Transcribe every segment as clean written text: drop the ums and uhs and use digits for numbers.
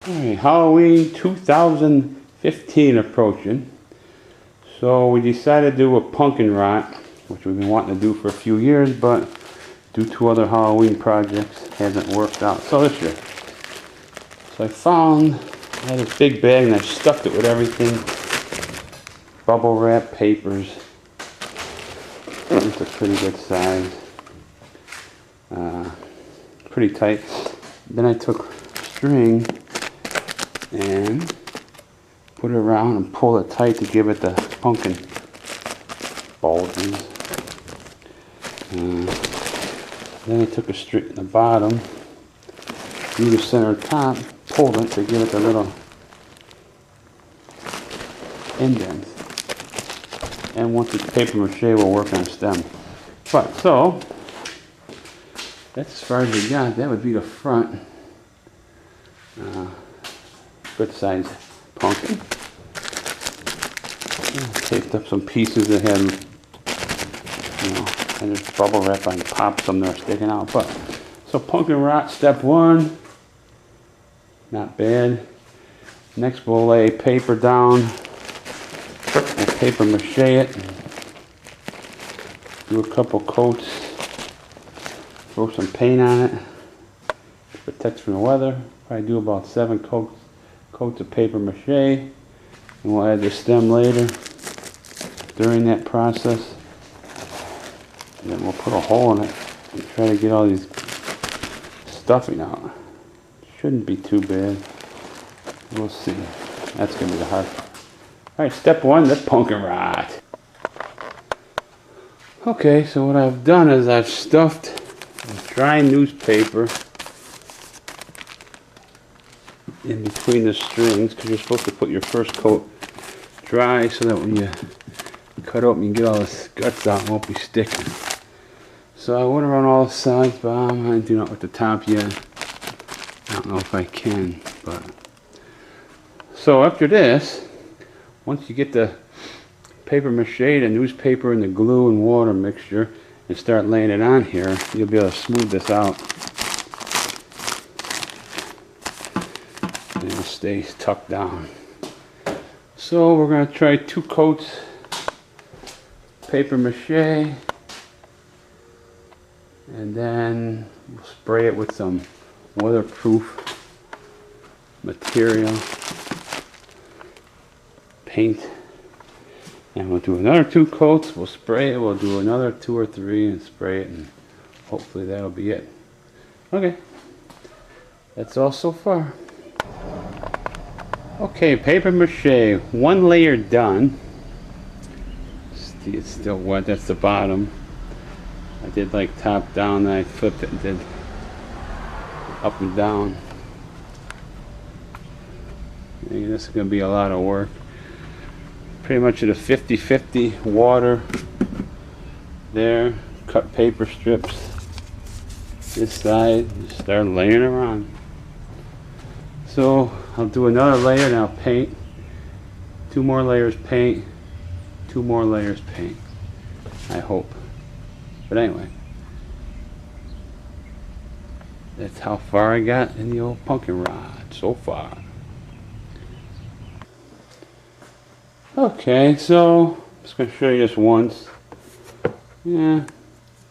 Alright, Halloween 2015 approaching. So we decided to do a Pumpkinrot, which we've been wanting to do for a few years, but due to other Halloween projects, hasn't worked out. So this year. So I had this big bag and I stuffed it with everything. Bubble wrap, papers. It's a pretty good size. Pretty tight. Then I took string and put it around and pull it tight to give it the pumpkin bulges. Then I took a string in the bottom, through the center top, pulled it to give it the little indents. And once it's paper mache, we'll work on stem. But so that's as far as we got. That would be the front. Good size pumpkin. Taped up some pieces that had, and there's bubble wrap. I popped some that are sticking out. But so Pumpkinrot step 1, not bad. Next we'll lay paper down and paper mache it. Do a couple coats. Throw some paint on it. Protects from the weather. Probably do about 7 coats of paper mache, and we'll add the stem later during that process. And then we'll put a hole in it and try to get all these stuffing out. Shouldn't be too bad. We'll see. That's gonna be the hard part. Alright, step 1, the Pumpkinrot. Okay, so what I've done is I've stuffed dry newspaper in between the strings, because you're supposed to put your first coat dry so that when you cut open you can get all the guts out and won't be sticking. So I went around all sides, but I'm not doing it with the top yet. I don't know if I can, but so after this, once you get the paper mache, the newspaper, and the glue and water mixture and start laying it on here, you'll be able to smooth this out. And it stays tucked down. So we're going to try 2 coats paper mache, and then we'll spray it with some weatherproof material, paint, and we'll do another 2 coats. We'll spray it. We'll do another 2 or 3 and spray it, and hopefully that'll be it. Okay, that's all so far. Okay, paper mache, 1 layer done. See, it's still wet. That's the bottom. I did like top down, then I flipped it and did up and down. And this is going to be a lot of work. Pretty much at a 50-50 water there. Cut paper strips this side, just start laying around. So I'll do another layer and I'll paint. 2 more layers paint. 2 more layers paint. I hope. But anyway, that's how far I got in the old Pumpkinrot so far. Okay, so I'm just going to show you this once. Yeah,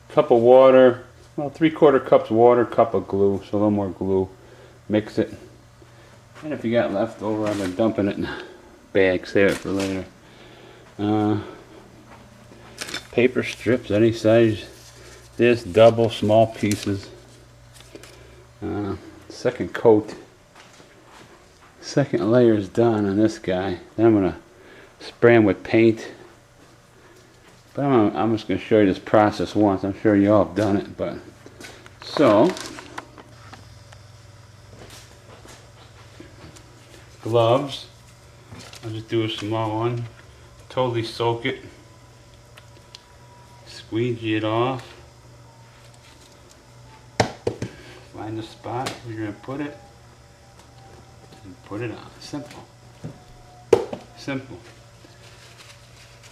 cup of water, well, 3/4 cups water, cup of glue, so a little more glue. Mix it. And if you got leftover, I've been dumping it in a bag, save it for later. Paper strips, any size. This, double, small pieces. Second coat. Second layer is done on this guy. Then I'm going to spray them with paint. But I'm just going to show you this process once. I'm sure you all have done it. But so, gloves. I'll just do a small one. Totally soak it. Squeegee it off. Find the spot where you're going to put it. And put it on. Simple. Simple.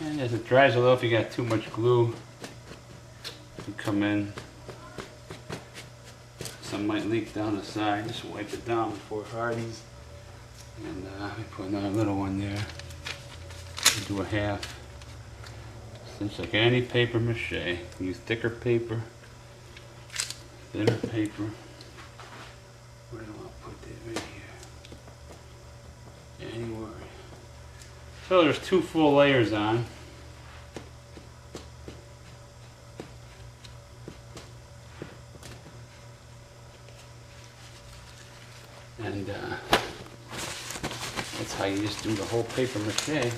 And as it dries a little, if you got too much glue, you come in. Some might leak down the side. Just wipe it down before it hardens. And let me put another little one there. Do a half. Just like any paper mache. Use thicker paper, thinner paper. Where do I put that right here? Anywhere. So there's 2 full layers on. And that's how you just do the whole paper mache.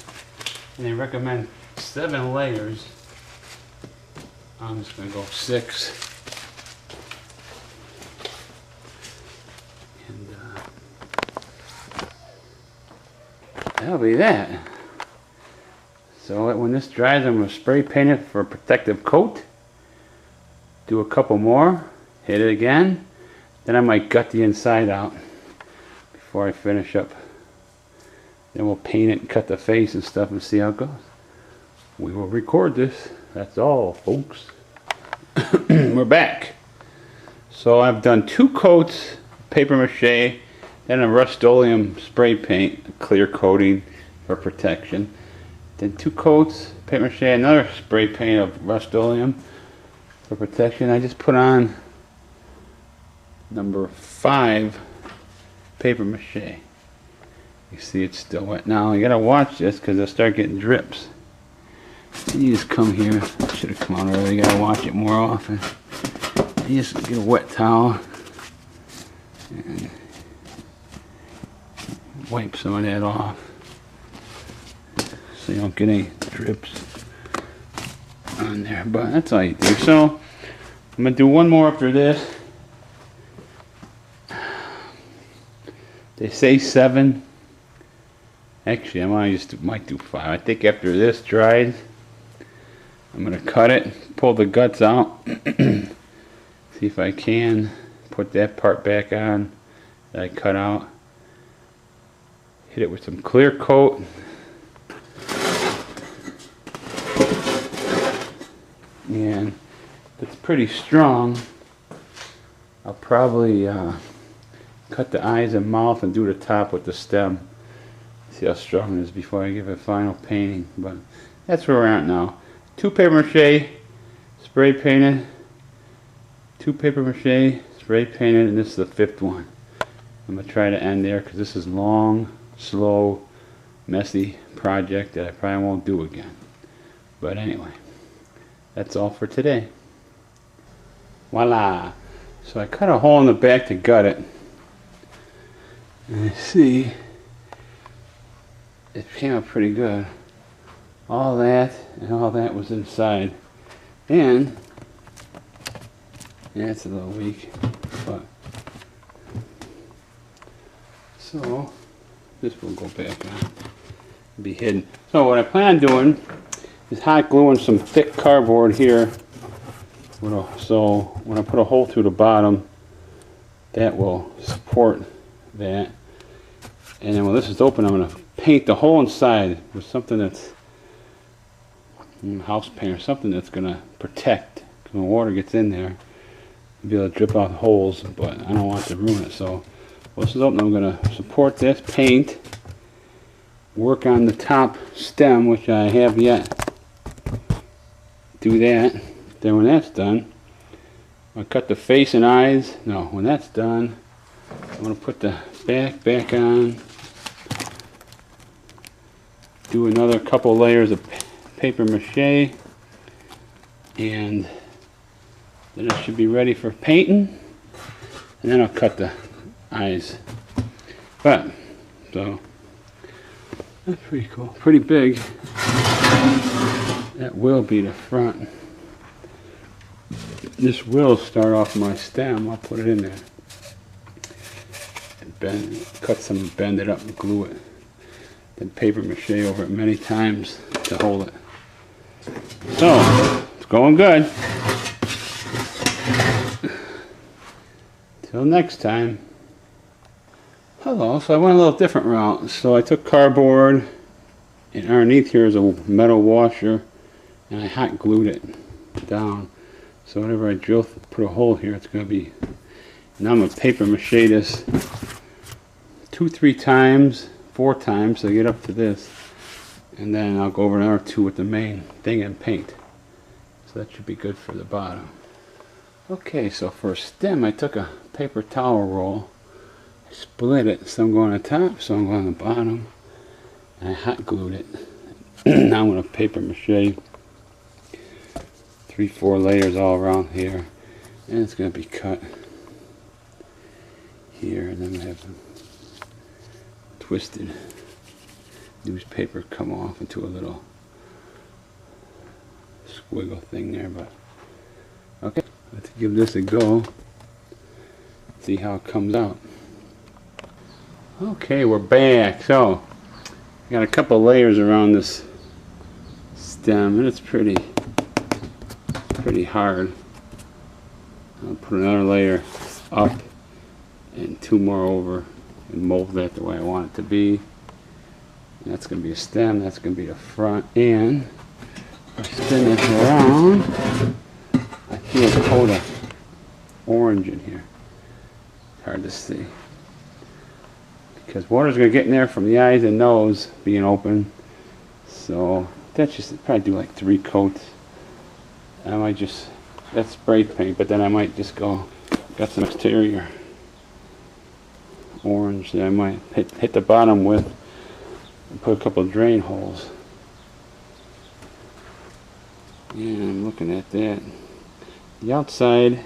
And they recommend 7 layers. I'm just going to go 6. And that'll be that. So when this dries, I'm going to spray paint it for a protective coat. Do a couple more. Hit it again. Then I might gut the inside out before I finish up. Then we'll paint it and cut the face and stuff and see how it goes. We will record this. That's all, folks. We're back. So I've done 2 coats paper mache, then a Rust-Oleum spray paint, a clear coating for protection. Then 2 coats paper mache, another spray paint of Rust-Oleum for protection. I just put on number 5 paper mache. You see it's still wet. Now you gotta watch this because it'll start getting drips. And you just come here. I should have come out earlier. You gotta watch it more often. You just get a wet towel and wipe some of that off so you don't get any drips on there. But that's all you do. So I'm gonna do one more after this. They say 7. Actually, might do 5. I think after this dries, I'm going to cut it, pull the guts out, see if I can put that part back on that I cut out, hit it with some clear coat, and if it's pretty strong, I'll probably cut the eyes and mouth and do the top with the stem. See how strong it is before I give it a final painting. But that's where we're at now. 2 paper mache, spray painted. 2 paper mache, spray painted, and this is the 5th one. I'm going to try to end there because this is long, slow, messy project that I probably won't do again. But anyway, that's all for today. Voila! So I cut a hole in the back to gut it. And you see, it came out pretty good. All that and all that was inside. And yeah, it's a little weak, but so this will go back on, be hidden. So what I plan on doing is hot gluing some thick cardboard here. So when I put a hole through the bottom, that will support that. And then when this is open, I'm going to paint the whole inside with something that's house paint or something that's going to protect. Because when water gets in there, you'll be able to drip out holes, but I don't want to ruin it. So when this is open, I'm going to support this, paint, work on the top stem, which I have yet. Do that. Then when that's done, I'll cut the face and eyes. No, when that's done, I'm going to put the back on. Do another couple layers of paper mache, and then it should be ready for painting, and then I'll cut the eyes. But so that's pretty cool, pretty big. That will be the front. This will start off my stem. I'll put it in there and cut some and bend it up and glue it. Then paper mache over it many times to hold it. So, it's going good. Till next time. Hello, so I went a little different route. So I took cardboard, and underneath here is a metal washer, and I hot glued it down. So whenever I put a hole here, it's going to be, now I'm going to paper mache this 2-3 times. 4 times to get up to this. And then I'll go over another 2 with the main thing and paint. So that should be good for the bottom. Okay, so for a stem, I took a paper towel roll, I split it, some go on the top, some go on the bottom, and I hot glued it. Now I'm going to paper mache 3-4 layers all around here, and it's going to be cut here, and then I have twisted newspaper come off into a little squiggle thing there. But okay, let's give this a go, see how it comes out. Okay, we're back. So I got a couple layers around this stem, and it's pretty hard. I'll put another layer up and 2 more over and mold that the way I want it to be. And that's going to be a stem, that's going to be the front, and if I spin this around, I feel a coat of orange in here. It's hard to see, because water's going to get in there from the eyes and nose being open. So that's just probably do like 3 coats. I might just, that's spray paint, but then I might just go, got some exterior orange that I might hit the bottom with and put a couple of drain holes. Yeah, I'm looking at that. The outside,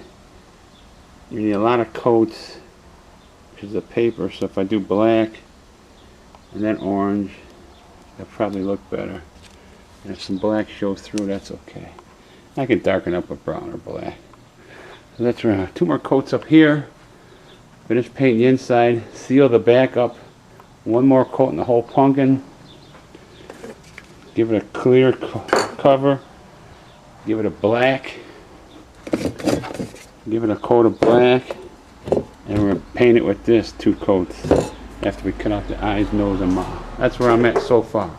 you need a lot of coats, which is the paper, so if I do black and then orange, it'll probably look better. And if some black shows through, that's okay. I can darken up with brown or black. So that's right. 2 more coats up here. Finish painting the inside. Seal the back up. 1 more coat in the whole pumpkin. Give it a clear cover. Give it a black. Give it a coat of black. And we're going to paint it with this 2 coats after we cut out the eyes, nose, and mouth. That's where I'm at so far.